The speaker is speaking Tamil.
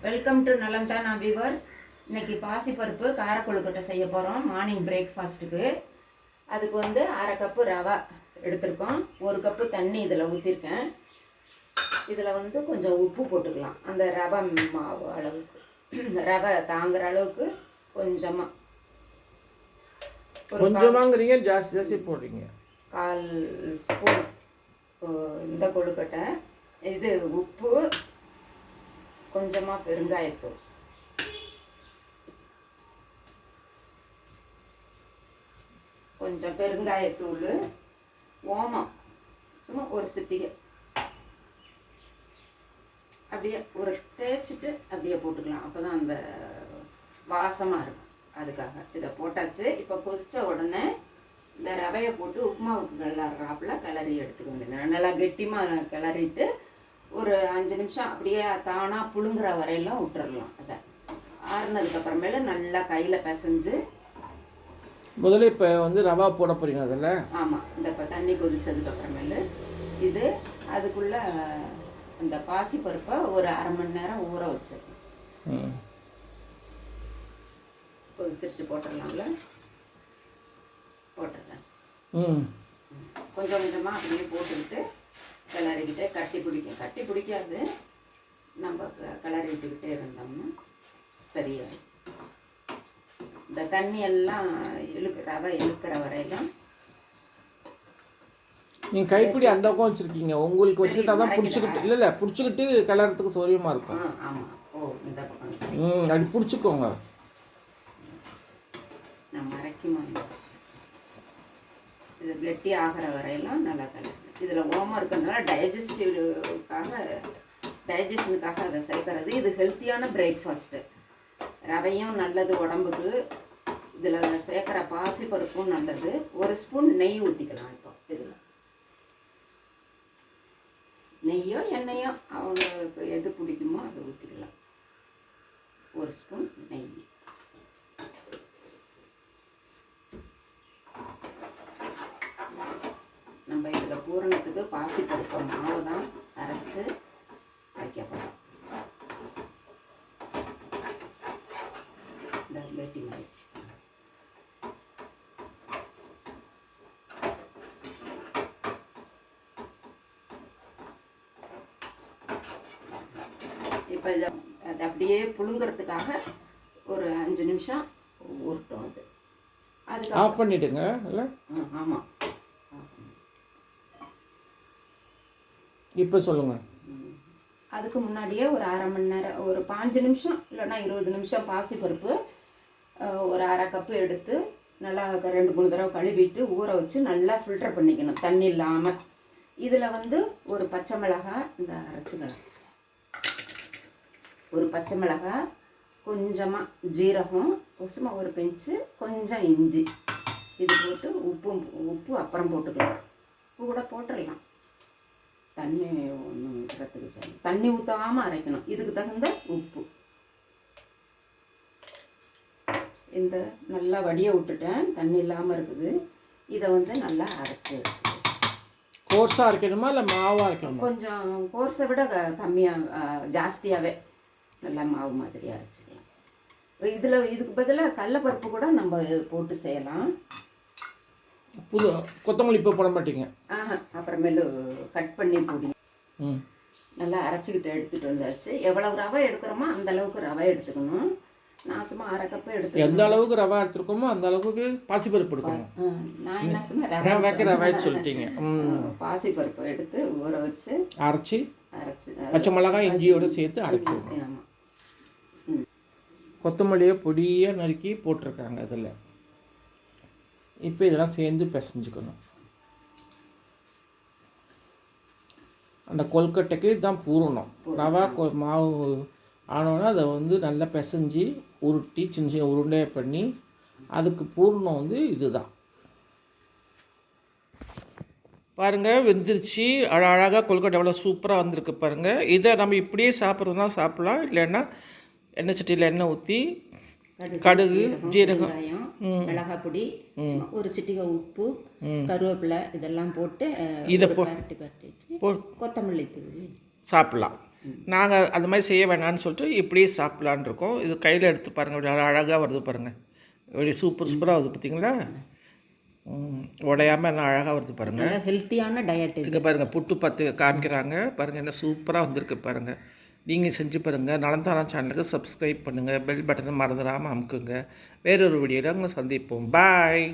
வெல்கம் டு நலம் தானா வியூவர்ஸ். இன்னைக்கு பாசிப்பருப்பு காரக்கொழுக்கட்டை செய்ய போகிறோம் மார்னிங் பிரேக்ஃபாஸ்ட்டுக்கு. அதுக்கு வந்து 1/2 கப்பு ரவை எடுத்திருக்கோம். 1 கப்பு தண்ணி இதில் ஊற்றிருக்கேன். இதில் வந்து கொஞ்சம் உப்பு போட்டுக்கலாம், அந்த ரவை மாவு அளவுக்கு, ரவை தாங்குற அளவுக்கு கொஞ்சமாக. கொஞ்சமாங்கிறீங்க, ஜாஸ்தி ஜாஸ்தி போடுறீங்க. 1/4 ஸ்பூன் இந்த கொழுக்கட்டை. இது உப்பு, கொஞ்சமாக பெருங்காயத்தூள், கொஞ்சம் பெருங்காயத்தூள், ஓமம் சும்மா ஒரு சிட்டிகை, அப்படியே ஒரு தேய்ச்சிட்டு அப்படியே போட்டுக்கலாம். அப்போ தான் அந்த வாசமாக இருக்கும். அதுக்காக இதை போட்டாச்சு. இப்போ கொதித்த உடனே இந்த ரவையை போட்டு உப்புமாவுக்கு கிளறாப்புல கிளறி எடுத்துக்க வேண்டியது. நல்லா கெட்டிமாக கிளறிட்டு ஒரு 5 நிமிஷம் அப்படியே தானாக புழுங்குற வரையெல்லாம் விட்டுறலாம். அதை ஆறுனதுக்கப்புறமேல நல்லா கையில் பிசைஞ்சு முதல்ல இப்போ வந்து ரவா போட போகிறீங்க அதில். ஆமாம், இந்த இப்போ தண்ணி கொதிச்சதுக்கப்புறமேலு இது அதுக்குள்ளே அந்த பாசிப்பருப்பை ஒரு 1/2 மணி நேரம் ஊற வச்சிருக்கேன். கொதிச்சிருச்சு, போட்டுடலாம்ல. போட்டுடுறேன். கொஞ்சம் கொஞ்சமாக அப்படியே போட்டுக்கிட்டு கிளறிக்கிட்டே கட்டி பிடிக்காது. நம்ம கிளறி விட்டுக்கிட்டே இருந்தோம்னா சரியா. இந்த தண்ணி எல்லாம் ரவை இழுக்கிற வரையிலும். நீங்கள் கைப்பிடி அந்த பக்கம் வச்சுருக்கீங்க, உங்களுக்கு வச்சுக்கிட்டா தான் பிடிச்சிக்கிட்டு. இல்லை பிடிச்சிக்கிட்டு கிளறதுக்கு சௌரியமாக இருக்கும். ஆமாம். ஓ, இந்த பக்கம் அப்படி பிடிச்சிக்கோங்க. நான் மறைக்குமா, இது கெட்டி ஆகிற வரையெல்லாம் நல்லா கிளறி. இதில் ஓமம் இருக்கிறதுனால டைஜஷனுக்காக அதை சேர்க்கறது. இது ஹெல்த்தியான பிரேக்ஃபாஸ்ட்டு. ரவையும் நல்லது உடம்புக்கு, இதில் சேர்க்குற பாசிப்பருப்பும் நல்லது. 1 ஸ்பூன் நெய் ஊற்றிக்கலாம். இப்போ இதில் நெய்யோ எண்ணெயோ அவங்களுக்கு எது பிடிக்குமோ அதை ஊற்றிக்கலாம். 1 ஸ்பூன் நெய். நம்ம இதில் பூரணத்துக்கு பாசிப்பருப்பு மாவு தான் அரைச்சி வைக்க போகிறோம். இந்த கெட்டி மாறிச்சு. இப்போ இதை அது அப்படியே புழுங்கிறதுக்காக ஒரு 5 நிமிஷம் ஊறட்டும். அதுக்கு ஆஃப் பண்ணிவிடுங்க. இல்லை, ஆமாம். இப்போ சொல்லுங்கள். அதுக்கு முன்னாடியே ஒரு 1/2 மணி நேரம், ஒரு 5 நிமிஷம் இல்லைன்னா 20 நிமிஷம் பாசிப்பருப்பு ஒரு 1/2 கப்பு எடுத்து நல்லா 2-3 தடவை கழுவிட்டு ஊற வச்சு நல்லா ஃபில்டர் பண்ணிக்கணும், தண்ணி இல்லாமல். இதில் வந்து ஒரு பச்சை மிளகாய், இந்த அரைச்சிக்கலாம், ஒரு பச்சை மிளகாய், கொஞ்சமாக ஜீரகம், சும்மா ஒரு பெஞ்சு, கொஞ்சம் இஞ்சி, இது போட்டு உப்பு அப்புறம் போட்டுக்கலாம். உப்பு கூட போட்டுடலாம். தண்ணி ஒன்று ஊற்றுறதுக்கு சரி, தண்ணி ஊற்றாமல் அரைக்கணும். இதுக்கு தகுந்த உப்பு. இந்த நல்லா வடிய விட்டுட்டேன், தண்ணி இல்லாமல் இருக்குது. இதை வந்து நல்லா அரைச்சி கோர்ஸாக அரைக்கணுமா இல்லை மாவாக அரைக்கணுமா? கொஞ்சம் கோர்ஸை விட கம்மியாக, ஜாஸ்தியாகவே நல்லா மாவு மாதிரி அரைச்சிக்கலாம். இதுக்கு பதிலாக கடலைப்பருப்பு கூட நம்ம போட்டு செய்யலாம். கொத்தமல்லி இப்போ போட மாட்டீங்க? அப்புறமேலு கட் பண்ணி பொடி நல்லா அரைச்சிக்கிட்டு எடுத்துகிட்டு வந்தாச்சு. எவ்வளவு ரவை எடுக்கிறோமோ அந்த அளவுக்கு ரவை எடுத்துக்கணும். நான் சும்மா 1/2 கப்பு எடுத்து, எந்த அளவுக்கு ரவை எடுத்துருக்கோமோ அந்த அளவுக்கு பாசிப்பருப்பு எடுக்கணும். நான் என்ன சொன்னேன், ரவை சொல்லிட்டீங்க. பாசிப்பருப்பு எடுத்து ஊற வச்சு அரைச்சி பச்சை மிளகாய் இஞ்சியோடு சேர்த்து அரைக்கணும். ஆமாம். கொத்தமல்லியை பொடியாக நறுக்கி போட்டிருக்காங்க அதில். இப்போ இதெல்லாம் சேர்ந்து பிசைஞ்சுக்கணும். அந்த கொழுக்கட்டைக்கு இதுதான் பூரணம். ரவா மாவு ஆனோன்னா அதை வந்து நல்லா பிசைஞ்சு உருட்டி சின்ன சின்ன உருண்டையை பண்ணி, அதுக்கு பூரணம் வந்து இதுதான். பாருங்கள், வெந்துருச்சு. அழகாக கொழுக்கட்டை எவ்வளோ சூப்பராக வந்திருக்கு பாருங்கள். இதை நம்ம இப்படியே சாப்பிட்றதுனா சாப்பிட்லாம், இல்லைன்னா எண்ணெய் சட்டியில் எண்ணெய் ஊற்றி கடுகு, ஜீரகம், மிளகாய் பொடி, ஒரு சிட்டிகை உப்பு, கருவேப்பிலை இதெல்லாம் போட்டு இதை பரட்டி கொத்தமல்லி தூவி சாப்பிட்லாம். நாங்கள் அது மாதிரி செய்ய வேணாம்னு சொல்லிட்டு இப்படியே சாப்பிட்லான் இருக்கோம். இது கையில் எடுத்து பாருங்கள், அப்படி அழகாக வருது பாருங்கள், இப்படி சூப்பராக வருது பார்த்தீங்களா? உடையாமல் என்ன அழகாக வருது பாருங்கள். ஹெல்த்தியான டயட் இங்கே பாருங்கள், புட்டு பார்த்து காமிக்கிறாங்க பாருங்கள், என்ன சூப்பராக வந்திருக்கு பாருங்கள். நீங்கள் செஞ்சு பாருங்கள். நலந்தாரம் சேனலுக்கு சப்ஸ்கிரைப் பண்ணுங்கள், பெல் பட்டனை மறந்துடாமல் அமுக்குங்க. வேறொரு வீடியோவில் உங்களை சந்திப்போம். பாய்.